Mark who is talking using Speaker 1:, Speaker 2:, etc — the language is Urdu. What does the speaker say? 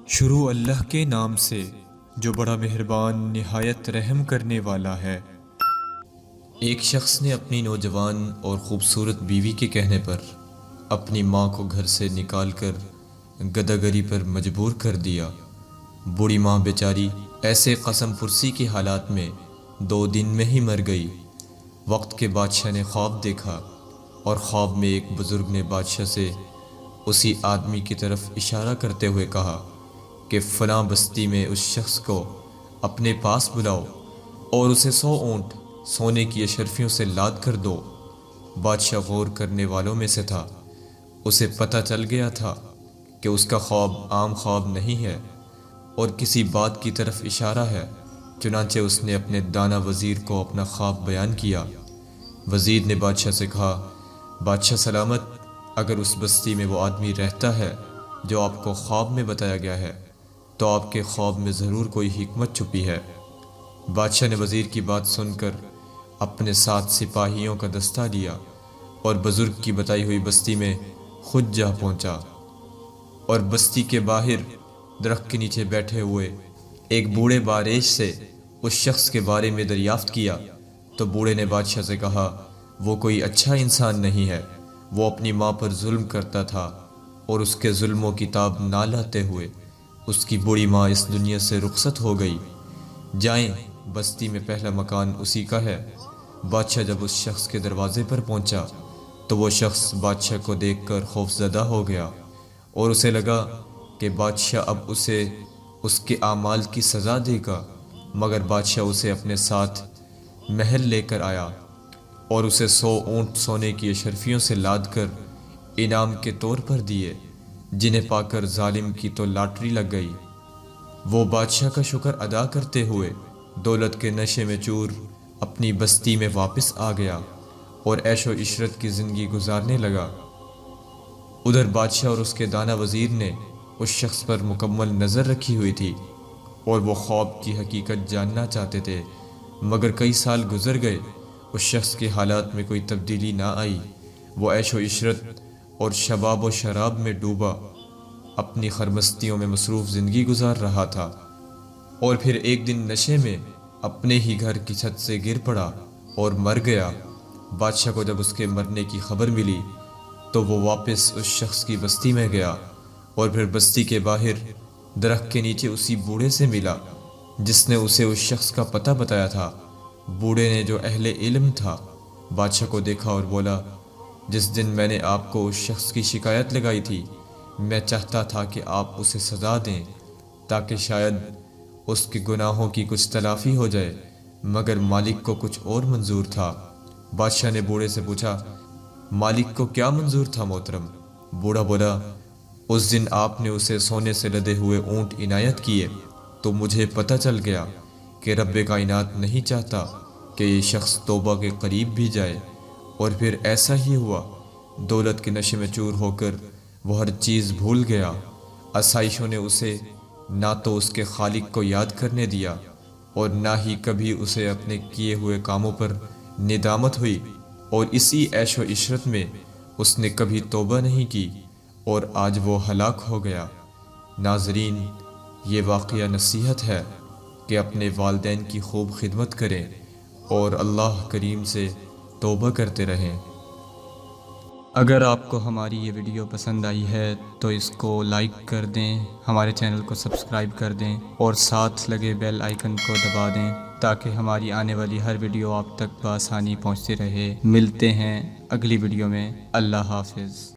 Speaker 1: شروع اللہ کے نام سے جو بڑا مہربان نہایت رحم کرنے والا ہے۔ ایک شخص نے اپنی نوجوان اور خوبصورت بیوی کے کہنے پر اپنی ماں کو گھر سے نکال کر گداگری پر مجبور کر دیا۔ بوڑھی ماں بیچاری ایسے قسم پرسی کے حالات میں 2 دن میں ہی مر گئی۔ وقت کے بادشاہ نے خواب دیکھا اور خواب میں ایک بزرگ نے بادشاہ سے اسی آدمی کی طرف اشارہ کرتے ہوئے کہا کہ فلاں بستی میں اس شخص کو اپنے پاس بلاؤ اور اسے 100 اونٹ سونے کی اشرفیوں سے لاد کر دو۔ بادشاہ غور کرنے والوں میں سے تھا۔ اسے پتہ چل گیا تھا کہ اس کا خواب عام خواب نہیں ہے اور کسی بات کی طرف اشارہ ہے، چنانچہ اس نے اپنے دانا وزیر کو اپنا خواب بیان کیا۔ وزیر نے بادشاہ سے کہا، بادشاہ سلامت، اگر اس بستی میں وہ آدمی رہتا ہے جو آپ کو خواب میں بتایا گیا ہے تو آپ کے خواب میں ضرور کوئی حکمت چھپی ہے۔ بادشاہ نے وزیر کی بات سن کر اپنے ساتھ سپاہیوں کا دستہ لیا اور بزرگ کی بتائی ہوئی بستی میں خود جا پہنچا، اور بستی کے باہر درخت کے نیچے بیٹھے ہوئے ایک بوڑھے باریش سے اس شخص کے بارے میں دریافت کیا تو بوڑھے نے بادشاہ سے کہا، وہ کوئی اچھا انسان نہیں ہے، وہ اپنی ماں پر ظلم کرتا تھا اور اس کے ظلموں کی تاب نہ لاتے ہوئے اس کی بوڑھی ماں اس دنیا سے رخصت ہو گئی۔ جائیں، بستی میں پہلا مکان اسی کا ہے۔ بادشاہ جب اس شخص کے دروازے پر پہنچا تو وہ شخص بادشاہ کو دیکھ کر خوفزدہ ہو گیا اور اسے لگا کہ بادشاہ اب اسے اس کے اعمال کی سزا دے گا، مگر بادشاہ اسے اپنے ساتھ محل لے کر آیا اور اسے 100 اونٹ سونے کی اشرفیوں سے لاد کر انعام کے طور پر دیے، جنہیں پا کر ظالم کی تو لاٹری لگ گئی۔ وہ بادشاہ کا شکر ادا کرتے ہوئے دولت کے نشے میں چور اپنی بستی میں واپس آ گیا اور عیش و عشرت کی زندگی گزارنے لگا۔ ادھر بادشاہ اور اس کے دانا وزیر نے اس شخص پر مکمل نظر رکھی ہوئی تھی اور وہ خواب کی حقیقت جاننا چاہتے تھے، مگر کئی سال گزر گئے، اس شخص کے حالات میں کوئی تبدیلی نہ آئی۔ وہ عیش و عشرت اور شباب و شراب میں ڈوبا اپنی خرمستیوں میں مصروف زندگی گزار رہا تھا، اور پھر ایک دن نشے میں اپنے ہی گھر کی چھت سے گر پڑا اور مر گیا۔ بادشاہ کو جب اس کے مرنے کی خبر ملی تو وہ واپس اس شخص کی بستی میں گیا اور پھر بستی کے باہر درخت کے نیچے اسی بوڑھے سے ملا جس نے اسے اس شخص کا پتہ بتایا تھا۔ بوڑھے نے جو اہل علم تھا بادشاہ کو دیکھا اور بولا، جس دن میں نے آپ کو اس شخص کی شکایت لگائی تھی، میں چاہتا تھا کہ آپ اسے سزا دیں تاکہ شاید اس کے گناہوں کی کچھ تلافی ہو جائے، مگر مالک کو کچھ اور منظور تھا۔ بادشاہ نے بوڑھے سے پوچھا، مالک کو کیا منظور تھا محترم؟ بوڑھا بولا، اس دن آپ نے اسے سونے سے لدے ہوئے اونٹ عنایت کیے تو مجھے پتہ چل گیا کہ رب کائنات نہیں چاہتا کہ یہ شخص توبہ کے قریب بھی جائے، اور پھر ایسا ہی ہوا۔ دولت کے نشے میں چور ہو کر وہ ہر چیز بھول گیا۔ آسائشوں نے اسے نہ تو اس کے خالق کو یاد کرنے دیا اور نہ ہی کبھی اسے اپنے کیے ہوئے کاموں پر ندامت ہوئی، اور اسی عیش و عشرت میں اس نے کبھی توبہ نہیں کی اور آج وہ ہلاک ہو گیا۔ ناظرین، یہ واقعہ نصیحت ہے کہ اپنے والدین کی خوب خدمت کریں اور اللہ کریم سے توبہ کرتے رہیں۔ اگر آپ کو ہماری یہ ویڈیو پسند آئی ہے تو اس کو لائک کر دیں، ہمارے چینل کو سبسکرائب کر دیں اور ساتھ لگے بیل آئیکن کو دبا دیں تاکہ ہماری آنے والی ہر ویڈیو آپ تک بآسانی پہنچتی رہے۔ ملتے ہیں اگلی ویڈیو میں۔ اللہ حافظ۔